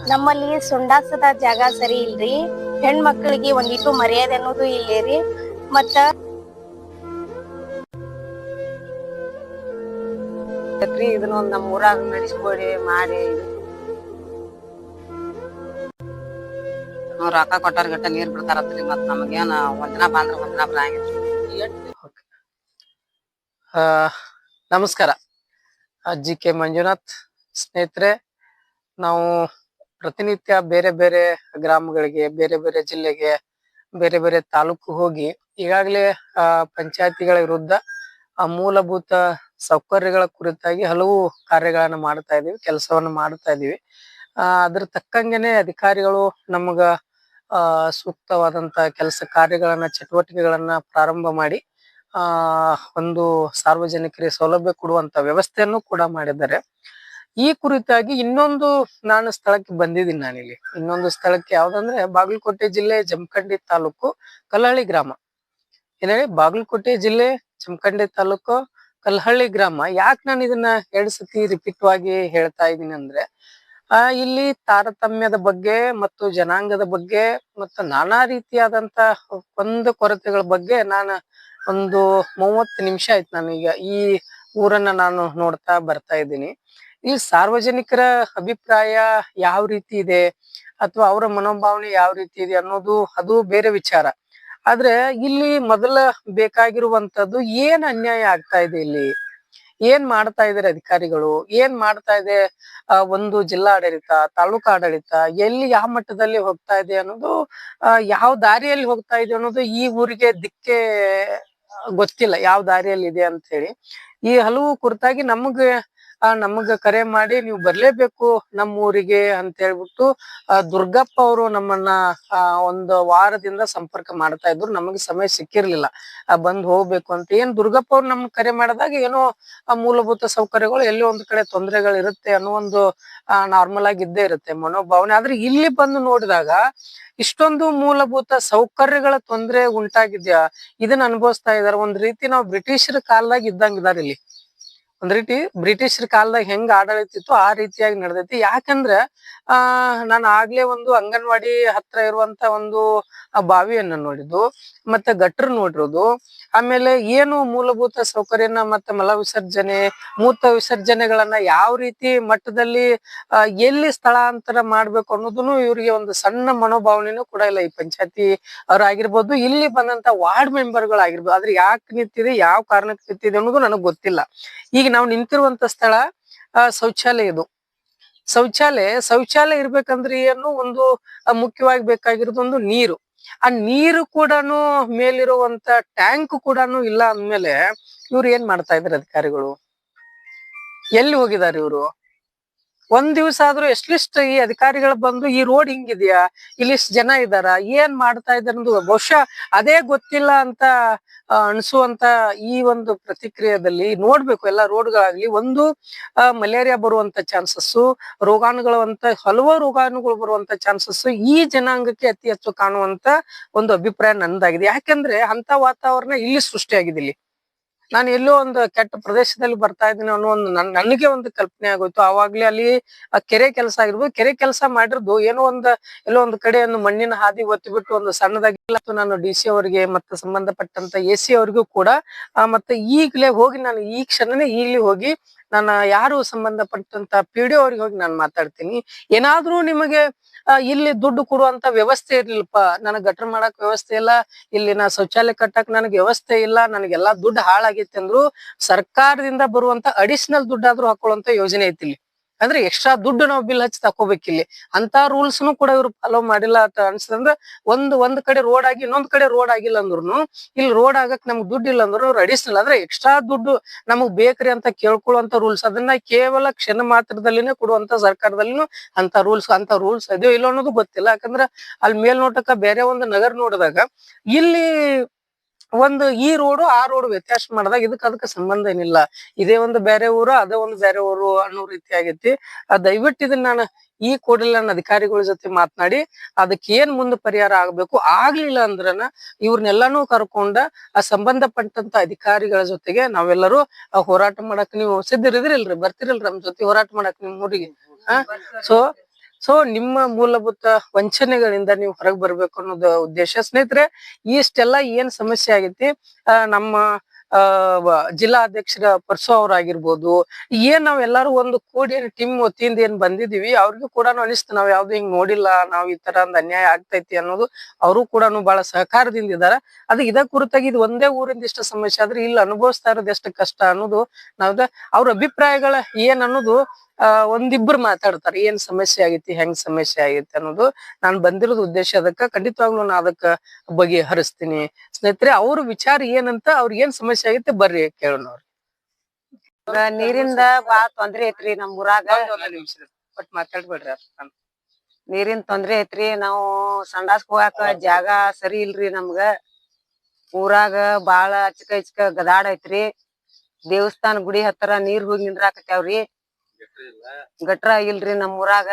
ನಮ್ಮಲ್ಲಿ ಸುಂಡಾಸದ ಜಾಗ ಸರಿ ಇಲ್ರಿ. ಹೆಣ್ಮಕ್ಳಿಗೆ ಒಂದಿಟ್ಟು ಮರ್ಯಾದೆ ಅನ್ನೋದು ಇಲ್ಲೇರಿ. ಮತ್ತ ಇದನ್ನೊಂದ್ ನಮ್ ಊರಾಗ ನಡೆಸ್ಕೊಡಿ ಮಾಡಿ. ರೊಕ್ಕ ಕೊಟ್ಟಾರ ಗಟ್ಟ ನೀರ್ ಬಿಡ್ತಾರತ್ರಿ. ಮತ್ ನಮಗೇನ ಒಂದಿನ ಬಂದ್ರ ಒಂದಿನ ಬರಂಗಿಲ್ಲ. ನಮಸ್ಕಾರ. G K Manjunath. ಸ್ನೇಹಿತರೆ, ನಾವು ಪ್ರತಿನಿತ್ಯ ಬೇರೆ ಬೇರೆ ಗ್ರಾಮಗಳಿಗೆ, ಬೇರೆ ಬೇರೆ ಜಿಲ್ಲೆಗೆ, ಬೇರೆ ಬೇರೆ ತಾಲೂಕು ಹೋಗಿ ಈಗಾಗಲೇ ಪಂಚಾಯತಿಗಳ ವಿರುದ್ಧ ಮೂಲಭೂತ ಸೌಕರ್ಯಗಳ ಕುರಿತಾಗಿ ಹಲವು ಕಾರ್ಯಗಳನ್ನ ಮಾಡ್ತಾ ಇದೀವಿ, ಕೆಲಸವನ್ನ ಮಾಡ್ತಾ ಇದೀವಿ. ಅದ್ರ ತಕ್ಕಂಗೆನೆ ಅಧಿಕಾರಿಗಳು ನಮಗ ಸೂಕ್ತವಾದಂತ ಕೆಲಸ ಕಾರ್ಯಗಳನ್ನ, ಚಟುವಟಿಕೆಗಳನ್ನ ಪ್ರಾರಂಭ ಮಾಡಿ ಒಂದು ಸಾರ್ವಜನಿಕರಿಗೆ ಸೌಲಭ್ಯ ಕೊಡುವಂತ ವ್ಯವಸ್ಥೆಯನ್ನು ಕೂಡ ಮಾಡಿದ್ದಾರೆ. ಈ ಕುರಿತಾಗಿ ಇನ್ನೊಂದು ನಾನು ಸ್ಥಳಕ್ಕೆ ಬಂದಿದ್ದೀನಿ. ನಾನಿಲ್ಲಿ ಇನ್ನೊಂದು ಸ್ಥಳಕ್ಕೆ ಯಾವ್ದಂದ್ರೆ ಬಾಗಲಕೋಟೆ ಜಿಲ್ಲೆ ಜಮಖಂಡಿ ತಾಲೂಕು ಕಲ್ಲಹಳ್ಳಿ ಗ್ರಾಮ. ಏನ್ ಹೇಳಿ, ಬಾಗಲಕೋಟೆ ಜಿಲ್ಲೆ ಜಮಖಂಡಿ ತಾಲೂಕು ಕಲ್ಲಹಳ್ಳಿ ಗ್ರಾಮ. ಯಾಕೆ ನಾನು ಇದನ್ನ 2 ಸತಿ ರಿಪೀಟ್ ಆಗಿ ಹೇಳ್ತಾ ಇದ್ದೀನಿ ಅಂದ್ರೆ, ಇಲ್ಲಿ ತಾರತಮ್ಯದ ಬಗ್ಗೆ ಮತ್ತು ಜನಾಂಗದ ಬಗ್ಗೆ ಮತ್ತು ನಾನಾ ರೀತಿಯಾದಂತ ಕೊರತೆಗಳ ಬಗ್ಗೆ ನಾನು ಒಂದು 30 ನಿಮಿಷ ಆಯ್ತು ನಾನು ಈಗ ಈ ಊರನ್ನ ನಾನು ನೋಡ್ತಾ ಬರ್ತಾ ಇದ್ದೀನಿ. ಈ ಸಾರ್ವಜನಿಕರ ಅಭಿಪ್ರಾಯ ಯಾವ ರೀತಿ ಇದೆ ಅಥವಾ ಅವರ ಮನೋಭಾವನೆ ಯಾವ ರೀತಿ ಇದೆ ಅನ್ನೋದು ಅದು ಬೇರೆ ವಿಚಾರ. ಆದ್ರೆ ಇಲ್ಲಿ ಮೊದಲ ಬೇಕಾಗಿರುವಂತದ್ದು ಏನ್ ಅನ್ಯಾಯ ಆಗ್ತಾ ಇದೆ, ಇಲ್ಲಿ ಏನ್ ಮಾಡ್ತಾ ಇದಾರೆ ಅಧಿಕಾರಿಗಳು, ಏನ್ ಮಾಡ್ತಾ ಇದೆ ಒಂದು ಜಿಲ್ಲಾ ಆಡಳಿತ, ತಾಲೂಕು ಆಡಳಿತ, ಎಲ್ಲಿ ಯಾವ ಮಟ್ಟದಲ್ಲಿ ಹೋಗ್ತಾ ಇದೆ ಅನ್ನೋದು, ಯಾವ ದಾರಿಯಲ್ಲಿ ಹೋಗ್ತಾ ಇದೆ ಅನ್ನೋದು ಈ ಊರಿಗೆ ದಿಕ್ಕೆ ಗೊತ್ತಿಲ್ಲ, ಯಾವ ದಾರಿಯಲ್ಲಿ ಇದೆ ಅಂತ ಹೇಳಿ. ಈ ಹಲವು ಕುರಿತಾಗಿ ನಮಗ ಕರೆ ಮಾಡಿ ನೀವು ಬರ್ಲೇಬೇಕು ನಮ್ಮ ಊರಿಗೆ ಅಂತ ಹೇಳ್ಬಿಟ್ಟು ದುರ್ಗಪ್ಪ ಅವರು ನಮ್ಮನ್ನ ಒಂದು ವಾರದಿಂದ ಸಂಪರ್ಕ ಮಾಡ್ತಾ ಇದ್ರು. ನಮಗೆ ಸಮಯ ಸಿಕ್ಕಿರ್ಲಿಲ್ಲ ಬಂದ್ ಹೋಗ್ಬೇಕು ಅಂತ. ಏನ್ ದುರ್ಗಪ್ಪ ಅವ್ರು ನಮ್ಗೆ ಕರೆ ಮಾಡಿದಾಗ ಏನೋ ಮೂಲಭೂತ ಸೌಕರ್ಯಗಳು ಎಲ್ಲೋ ಒಂದ್ ಕಡೆ ತೊಂದರೆಗಳು ಇರುತ್ತೆ ಅನ್ನೋ ಒಂದು ನಾರ್ಮಲ್ ಆಗಿ ಇದ್ದೇ ಇರುತ್ತೆ ಮನೋಭಾವನೆ. ಆದ್ರೆ ಇಲ್ಲಿ ಬಂದು ನೋಡಿದಾಗ ಇಷ್ಟೊಂದು ಮೂಲಭೂತ ಸೌಕರ್ಯಗಳ ತೊಂದರೆ ಉಂಟಾಗಿದ್ಯಾ, ಇದನ್ನ ಅನುಭವಿಸ್ತಾ ಇದಾರೆ. ಒಂದ್ ರೀತಿ ನಾವು ಬ್ರಿಟಿಷರ ಕಾಲದಾಗ ಇದ್ದಂಗಿದಾರೆ ಇಲ್ಲಿ. ಒಂದ್ ರೀತಿ ಬ್ರಿಟಿಷರ ಕಾಲದಾಗ ಹೆಂಗ್ ಆಡಳಿತ ಇತ್ತು ಆ ರೀತಿಯಾಗಿ ನಡೆದೈತಿ. ಯಾಕಂದ್ರ ನಾನು ಆಗ್ಲೇ ಒಂದು ಅಂಗನವಾಡಿ ಹತ್ರ ಇರುವಂತ ಒಂದು ಬಾವಿಯನ್ನ ನೋಡಿದ್ದು, ಮತ್ತೆ ಗಟ್ರ ನೋಡಿರೋದು, ಆಮೇಲೆ ಏನು ಮೂಲಭೂತ ಸೌಕರ್ಯನ ಮತ್ತೆ ಮಲ ವಿಸರ್ಜನೆ, ಮೂತ್ರ ವಿಸರ್ಜನೆಗಳನ್ನ ಯಾವ ರೀತಿ ಮಟ್ಟದಲ್ಲಿ ಎಲ್ಲಿ ಸ್ಥಳಾಂತರ ಮಾಡ್ಬೇಕು ಅನ್ನೋದನ್ನು ಇವ್ರಿಗೆ ಒಂದು ಸಣ್ಣ ಮನೋಭಾವನೆನೂ ಕೂಡ ಇಲ್ಲ. ಈ ಪಂಚಾಯತಿ ಅವ್ರಾಗಿರ್ಬೋದು, ಇಲ್ಲಿ ಬಂದಂತ ವಾರ್ಡ್ ಮೆಂಬರ್ಗಳಾಗಿರ್ಬೋದು. ಆದ್ರೆ ಯಾಕೆ ನಿಂತಿದೆ, ಯಾವ ಕಾರಣಕ್ಕೆ ನಿಂತಿದೆ ಅನ್ನೋದು ನನಗ್ ಗೊತ್ತಿಲ್ಲ. ಈಗ ನಾವು ನಿಂತಿರುವಂತ ಸ್ಥಳ ಶೌಚಾಲಯ. ಇದು ಶೌಚಾಲಯ ಇರ್ಬೇಕಂದ್ರೆ ಏನು, ಒಂದು ಮುಖ್ಯವಾಗಿ ಬೇಕಾಗಿರೋದು ಒಂದು ನೀರು. ಆ ನೀರು ಕೂಡ ಮೇಲಿರುವಂತ ಟ್ಯಾಂಕ್ ಕೂಡ ಇಲ್ಲ ಅಂದ್ಮೇಲೆ ಇವ್ರು ಏನ್ ಮಾಡ್ತಾ ಇದಾರೆ ಅಧಿಕಾರಿಗಳು, ಎಲ್ಲಿ ಹೋಗಿದ್ದಾರೆ ಇವ್ರು? ಒಂದ್ ದಿವ್ಸ ಆದ್ರೂ ಎಷ್ಟಿಷ್ಟ ಈ ಅಧಿಕಾರಿಗಳು ಬಂದು ಈ ರೋಡ್ ಹಿಂಗಿದ್ಯಾ, ಇಲ್ಲಿಷ್ಟು ಜನ ಇದಾರ, ಏನ್ ಮಾಡ್ತಾ ಇದಾರೆ ಅನ್ನೋದು ಬಹುಶಃ ಅದೇ ಗೊತ್ತಿಲ್ಲ ಅಂತ ಅನ್ಸುವಂತ ಈ ಒಂದು ಪ್ರತಿಕ್ರಿಯೆಯಲ್ಲಿ ನೋಡ್ಬೇಕು. ಎಲ್ಲ ರೋಡ್ಗಳಾಗ್ಲಿ, ಒಂದು ಮಲೇರಿಯಾ ಬರುವಂತ ಚಾನ್ಸಸ್ಸು, ಹಲವಾರು ರೋಗಾಣುಗಳು ಬರುವಂತ ಚಾನ್ಸಸ್ಸು ಈ ಜನಾಂಗಕ್ಕೆ ಅತಿ ಹೆಚ್ಚು ಕಾಣುವಂತ ಒಂದು ಅಭಿಪ್ರಾಯ ನಂದಾಗಿದೆ. ಯಾಕಂದ್ರೆ ಅಂತ ವಾತಾವರಣ ಇಲ್ಲಿ ಸೃಷ್ಟಿಯಾಗಿದೆ. ಇಲ್ಲಿ ನಾನು ಎಲ್ಲೋ ಒಂದು ಕೆಟ್ಟ ಪ್ರದೇಶದಲ್ಲಿ ಬರ್ತಾ ಇದ್ದೀನಿ ಅನ್ನೋ ಒಂದು ನನಗೆ ಒಂದು ಕಲ್ಪನೆ ಆಗೋಯ್ತು. ಆವಾಗ್ಲೇ ಅಲ್ಲಿ ಕೆರೆ ಕೆಲಸ ಆಗಿರ್ಬೋದು, ಕೆರೆ ಕೆಲಸ ಮಾಡಿರೋದು ಎಲ್ಲೋ ಒಂದು ಕಡೆ ಒಂದು ಮಣ್ಣಿನ ಹಾದಿ ಒತ್ತಿ ಬಿಟ್ಟು ಒಂದು ಸಣ್ಣದಾಗಿ ನಾನು DC ಅವರಿಗೆ ಮತ್ತೆ ಸಂಬಂಧಪಟ್ಟಂತ AC ಅವರಿಗೂ ಕೂಡ ಮತ್ತೆ ಈಗಲೇ ಹೋಗಿ ನಾನು ಈ ಕ್ಷಣನೇ ಈಗಲೇ ಹೋಗಿ ನಾನು ಯಾರು ಸಂಬಂಧಪಟ್ಟಂತ PDO ಅವ್ರಿಗೆ ಹೋಗಿ ನಾನು ಮಾತಾಡ್ತೀನಿ. ಏನಾದ್ರೂ ನಿಮಗೆ ಇಲ್ಲಿ ದುಡ್ಡು ಕೊಡುವಂತ ವ್ಯವಸ್ಥೆ ಇರ್ಲಿಲ್ಲಪ್ಪ, ನನಗ್ ಗಟ್ರ ಮಾಡಕ್ ವ್ಯವಸ್ಥೆ ಇಲ್ಲ, ಇಲ್ಲಿ ನಾ ಶೌಚಾಲಯ ಕಟ್ಟಕ್ ನನಗೆ ವ್ಯವಸ್ಥೆ ಇಲ್ಲ, ನನಗೆಲ್ಲಾ ದುಡ್ಡು ಹಾಳಾಗೈತಿ ಅಂದ್ರು ಸರ್ಕಾರದಿಂದ ಬರುವಂತ ಅಡಿಷನಲ್ ದುಡ್ಡಾದ್ರೂ ಹಾಕೊಳ್ಳುವಂತ ಯೋಜನೆ ಐತಿ ಇಲ್ಲಿ. ಅಂದ್ರೆ ಎಕ್ಸ್ಟ್ರಾ ದುಡ್ಡು ನಾವು ಬಿಲ್ ಹಚ್ಚಿ ತಕೋಬೇಕಿಲ್ಲಿ. ಅಂತ ರೂಲ್ಸ್ನು ಕೂಡ ಇವ್ರು ಫಾಲೋ ಮಾಡಿಲ್ಲ ಅಂತ ಅನ್ಸ್ತಂದ್ರೆ, ಒಂದ್ ಕಡೆ ರೋಡ್ ಆಗಿ ಇನ್ನೊಂದ್ ಕಡೆ ರೋಡ್ ಆಗಿಲ್ಲ ಅಂದ್ರುನು ಇಲ್ಲಿ ರೋಡ್ ಆಗಕ್ ನಮ್ಗ್ ದುಡ್ಡು ಇಲ್ಲ ಅಂದ್ರು ಅಡಿಷನಲ್ ಅಂದ್ರೆ ಎಕ್ಸ್ಟ್ರಾ ದುಡ್ಡು ನಮಗ್ ಬೇಕ್ರಿ ಅಂತ ಕೇಳ್ಕೊಳ್ಳುವಂತ ರೂಲ್ಸ್, ಅದನ್ನ ಕೇವಲ ಕ್ಷಣ ಮಾತ್ರದಲ್ಲಿನೇ ಕೊಡುವಂತ ಸರ್ಕಾರದಲ್ಲಿನೂ ಅಂತ ರೂಲ್ಸ್ ಇದೆಯೋ ಇಲ್ಲ ಅನ್ನೋದು ಗೊತ್ತಿಲ್ಲ. ಯಾಕಂದ್ರ ಅಲ್ಲಿ ಮೇಲ್ನೋಟಕ್ಕ ಬೇರೆ ಒಂದು ನಗರ ನೋಡಿದಾಗ ಇಲ್ಲಿ ಈ ರೋಡು ಆ ರೋಡ್ ವ್ಯತ್ಯಾಸ ಮಾಡಿದಾಗ ಅದಕ್ಕೆ ಸಂಬಂಧ ಏನಿಲ್ಲ, ಇದೇ ಒಂದು ಬೇರೆ ಊರು ಅದೇ ಒಂದು ಬೇರೆ ಊರು ಅನ್ನೋ ರೀತಿ ಆಗೈತಿ. ದಯವಿಟ್ಟು ಇದನ್ನ ನಾನು ಈ ಕೂಡಲೇ ನನ್ನ ಅಧಿಕಾರಿಗಳ ಜೊತೆ ಮಾತನಾಡಿ ಅದಕ್ಕೆ ಏನ್ ಮುಂದೆ ಪರಿಹಾರ ಆಗ್ಬೇಕು, ಆಗ್ಲಿಲ್ಲ ಅಂದ್ರನ ಇವ್ರನ್ನೆಲ್ಲಾನು ಕರ್ಕೊಂಡ ಸಂಬಂಧಪಟ್ಟಂತ ಅಧಿಕಾರಿಗಳ ಜೊತೆಗೆ ನಾವೆಲ್ಲರೂ ಹೋರಾಟ ಮಾಡಕ್ ನೀವು ಸಿದ್ಧರಿದ್ರಿಲ್ರಿ? ಬರ್ತಿರಲ್ರಿ ನಮ್ ಜೊತೆ ಹೋರಾಟ ಮಾಡಕ್ ನಿಮ್ ಊರಿಗೆ? ಸೊ ಸೊ ನಿಮ್ಮ ಮೂಲಭೂತ ವಂಚನೆಗಳಿಂದ ನೀವು ಹೊರಗೆ ಬರ್ಬೇಕು ಅನ್ನೋದು ಉದ್ದೇಶ. ಸ್ನೇಹಿತರೆ, ಇಷ್ಟೆಲ್ಲ ಏನ್ ಸಮಸ್ಯೆ ಆಗೈತಿ, ನಮ್ಮ ಜಿಲ್ಲಾ ಅಧ್ಯಕ್ಷರ ಪರ್ಸು ಅವ್ರಾಗಿರ್ಬೋದು, ಏನ್ ನಾವ್ ಎಲ್ಲಾರು ಒಂದು ಕೂಡಿ ಟೀಮ್ ವತಿಯಿಂದ ಏನ್ ಬಂದಿದೀವಿ, ಅವ್ರಿಗೂ ಕೂಡ ಅನಿಸ್ತು ನಾವ್ ಯಾವ್ದು ಹಿಂಗ್ ನೋಡಿಲ್ಲ, ನಾವ್ ಈ ತರ ಒಂದ್ ಅನ್ಯಾಯ ಆಗ್ತೈತಿ ಅನ್ನೋದು. ಅವರು ಕೂಡ ಬಹಳ ಸಹಕಾರದಿಂದ ಇದಾರ. ಅದು ಇದ ಕುರಿತಾಗಿ ಇದು ಒಂದೇ ಊರಿಂದ ಇಷ್ಟ ಸಮಸ್ಯೆ ಆದ್ರೆ ಇಲ್ಲಿ ಅನುಭವಿಸ್ತಾ ಇರೋದು ಎಷ್ಟು ಕಷ್ಟ ಅನ್ನೋದು ನಾವ್ ಅವ್ರ ಅಭಿಪ್ರಾಯಗಳ ಏನ್ ಅನ್ನೋದು ಒಂದಿಬ್ರು ಮಾತಾಡ್ತಾರೆ, ಏನ್ ಸಮಸ್ಯೆ ಆಗೈತಿ, ಹೆಂಗ್ ಸಮಸ್ಯೆ ಆಗೈತಿ ಅನ್ನೋದು. ನಾನ್ ಬಂದಿರೋದು ಉದ್ದೇಶ ಅದಕ್ಕ. ಖಂಡಿತವಾಗ್ಲೂ ನಾ ಅದಕ್ಕ ಬಗೆಹರಿಸ್ತೀನಿ. ಸ್ನೇಹಿತರೆ, ಅವ್ರ ವಿಚಾರ ಏನಂತ, ಅವ್ರಿಗೆ ಏನ್ ಸಮಸ್ಯೆ ಆಗೈತೆ ಬರ್ರಿ ಕೇಳೋಣ. ನೀರಿಂದ ಬಾಳ ತೊಂದ್ರೆ ಐತ್ರಿ ನಮ್ ಊರಾಗ. ಬಟ್ ಮಾತಾಡ್ಬೇಡ್ರಿ. ನೀರಿನ್ ತೊಂದ್ರೆ ಐತ್ರಿ. ನಾವು ಸಂಡಾಸ್ಕ್ ಹೋಗಾಕ ಜಾಗ ಸರಿ ಇಲ್ರಿ ನಮ್ಗ. ಊರಾಗ ಬಾಳ ಅಚ್ಕ ಗದಾಡ ಐತ್ರಿ. ದೇವಸ್ಥಾನ ಗುಡಿ ಹತ್ತಿರ ನೀರ್ ಹೋಗಿ ನಿಂದ್ರಾಕತ್ಯಾವ್ರಿ. ಗಟ್ರ ಇಲ್ರಿ ನಮ್ ಊರಾಗ.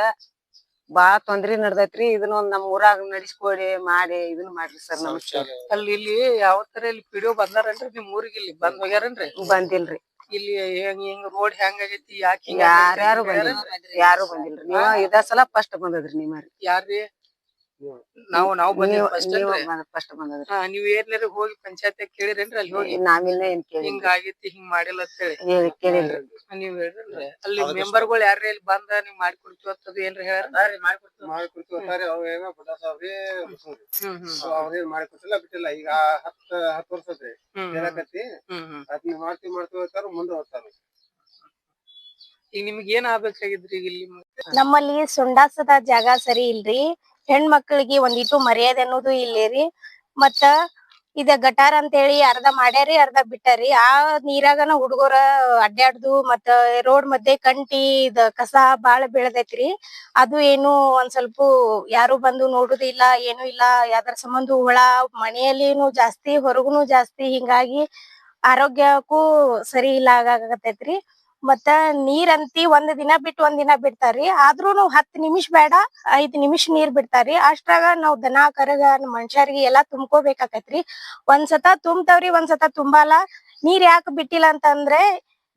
ಬಾಳ ತೊಂದ್ರೆ ನಡ್ದೈತ್ರಿ. ಇದನ್ನೊಂದ್ ನಮ್ ಊರಾಗ ನಡಿಸ್ಕೊಡಿ ಮಾಡಿ ಇದನ್ನ ಮಾಡ್ರಿ ಸರ್. ನಮಸ್ಕಾರ. ಅಲ್ಲಿ ಇಲ್ಲಿ ಯಾವ ತರ ಇಲ್ಲಿ ಪಿಡಿಒ ಬಂದಾರನ್ರಿ ನಿಮ್ ಊರಿಗೆ? ಇಲ್ಲಿ ಬಂದ್ ಹೋಗ್ಯಾರನ್ರಿ? ಬಂದಿಲ್ರಿ. ಇಲ್ಲಿ ಹೆಂಗ್ ರೋಡ್ ಹೆಂಗ್ ಆಗೈತಿ, ಯಾಕೆ ಯಾರ್ಯಾರು ಬಂದಿಲ್ರಿ. ಯಾರು ಬಂದಿಲ್ರಿ. ನೀವ ಇದ ಸಲ ಫಸ್ಟ್ ಬಂದದ್ರಿ. ನೀವ್ರಿ ಯಾರ್ರಿ? ನಾವು ಫಸ್ಟ್ ಬಂದದ್ರಿ. ನೀವ್ ಏನ್ಯಾರ ಹೋಗಿ ಪಂಚಾಯತ್ ಕೇಳಿರೇನ್ರಿ? ಅಲ್ಲಿ ಹೋಗಿ ನಾವಿನ್ನ ಏನ್ ಕೇಳಿ ಹಿಂಗ ಆಗೈತಿ, ಹಿಂಗ್ ಮಾಡಿಲ್ಲ ಅಂತ ಹೇಳಿ ಕೇಳಿಲ್ರಿ. ನೀವ್ ಹೇಳ್ರಿ. ಅಲ್ಲಿ ಮೆಂಬರ್ಗಳು ಯಾರ್ರಿ ಇಲ್ಲಿ ಬಂದ ನೀವ್ ಮಾಡ್ಕೊಡ್ತೀವಿ ಅಂತದ್ ಏನ್ರಿ ಹೇಳ? ಅವ್ರೇನ್ ಮಾಡಿಕೊಟ್ಟಿಲ್ಲ ಬಿಟ್ಟಿಲ್ಲ. ಈಗ 10 ವರ್ಷ ಹೇಳಕತ್ತಿ ಅದ್ನ ಮಾಡ್ತೀವಿ ಹೋಗ್ತಾರ, ಮುಂದೆ ಹೋಗ್ತಾರ. ಈಗ ನಿಮ್ಗೆ ಏನ್ ಆಗ್ಬೇಕಾಗಿದ್ರಿ? ಈಗ ಇಲ್ಲಿ ನಮ್ಮಲ್ಲಿ ಸುಂಡಾಸದ ಜಾಗ ಸರಿ ಇಲ್ರಿ. ಹೆಣ್ ಮಕ್ಳಿಗೆ ಒಂದಿಟ್ಟು ಮರ್ಯಾದೆ ಅನ್ನೋದು ಇಲ್ಲೇರಿ. ಮತ್ತ ಇದ ಗಟಾರ್ ಅಂತ ಹೇಳಿ ಅರ್ಧ ಮಾಡ್ಯಾರಿ, ಅರ್ಧ ಬಿಟ್ಟಾರಿ. ಆ ನೀರಾಗನ ಹುಡುಗರ ಅಡ್ಡಾಡ್ದು ಮತ್ತ ರೋಡ್ ಮಧ್ಯೆ ಕಂಟಿ ಇದ ಕಸ ಬಾಳ ಬೆಳದೈತ್ರಿ. ಅದು ಏನು ಒಂದ್ ಸ್ವಲ್ಪ ಯಾರು ಬಂದು ನೋಡುದಿಲ್ಲ, ಏನು ಇಲ್ಲ. ಯಾವ್ದಾರ ಸಂಬಂಧ ಹುಳ ಮನೆಯಲ್ಲಿನು ಜಾಸ್ತಿ, ಹೊರಗುನು ಜಾಸ್ತಿ. ಹಿಂಗಾಗಿ ಆರೋಗ್ಯಕ್ಕೂ ಸರಿ ಇಲ್ಲ ಆಗಾಕತ್ತೈತ್ರಿ. ಮತ್ತ ನೀರಂತಿ ಒಂದ್ ದಿನ ಬಿಟ್ಟು ಒಂದ್ ದಿನ ಬಿಡ್ತಾರಿ. ಆದ್ರೂನು 10 ನಿಮಿಷ ಬೇಡ 5 ನಿಮಿಷ ನೀರ್ ಬಿಡ್ತಾರಿ. ಅಷ್ಟ್ರಾಗ ನಾವ್ ದನ ಕರಗ ಮನುಷ್ಯರಿಗೆ ಎಲ್ಲಾ ತುಂಬ್ಕೋಬೇಕಾಕೈತ್ರಿ. ಒಂದ್ಸತ ತುಂಬ್ತಾವ್ರಿ, ಒಂದ್ಸತ ತುಂಬಲ್ಲ. ನೀರ್ ಯಾಕೆ ಬಿಟ್ಟಿಲ್ಲ ಅಂತಂದ್ರೆ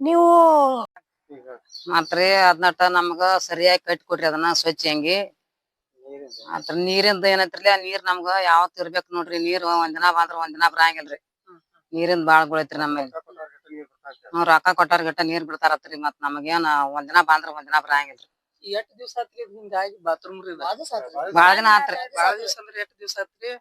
ನೀವು ಮಾತ್ರಿ ಅದ್ನಟ ನಮ್ಗ ಸರಿಯಾಗಿ ಕಟ್ಟಿ ಕೊಡ್ರಿ ಅದನ್ನ ಸ್ವಚ್ಛ ಹಂಗಿ. ಅದ್ರ ನೀರಿಂದ ಏನೈತ್ರಿ, ಆ ನೀರ್ ನಮ್ಗ ಯಾವತ್ ಇರ್ಬೇಕ್ ನೋಡ್ರಿ. ನೀರ್ ಒಂದಿನ ಬಂದ್ರ ಒಂದಿನ ಬರಂಗಿಲ್ರಿ. ನೀರಿಂದ ಬಾಳ ಗುಳೈತ್ರಿ ನಮ್ಮಲ್ಲಿ. ರೊಕ್ಕ ಕೊಟ್ಟಾರ ಗಟ್ಟ ನೀರ್ ಬಿಡ್ತಾರತ್ರಿ. ಮತ್ ನಮಗೇನ ಒಂದಿನ ಬಂದ್ರ ಒಂದಿನ ಬರಂಗಿಲ್ರಿ. ಎಷ್ಟ್ ದಿವ್ಸ ಆತ್ರಿ ಹಿಂಗಾಗಿ ಬಾತ್ರೂಮ್? ಬಾಳ ದಿನ ಆತ್ರಿ. ಬಾಳ ದಿವ್ಸ ಅಂದ್ರೆ ಎಷ್ಟ್ ದಿವ್ಸ ಆತ್ರಿ?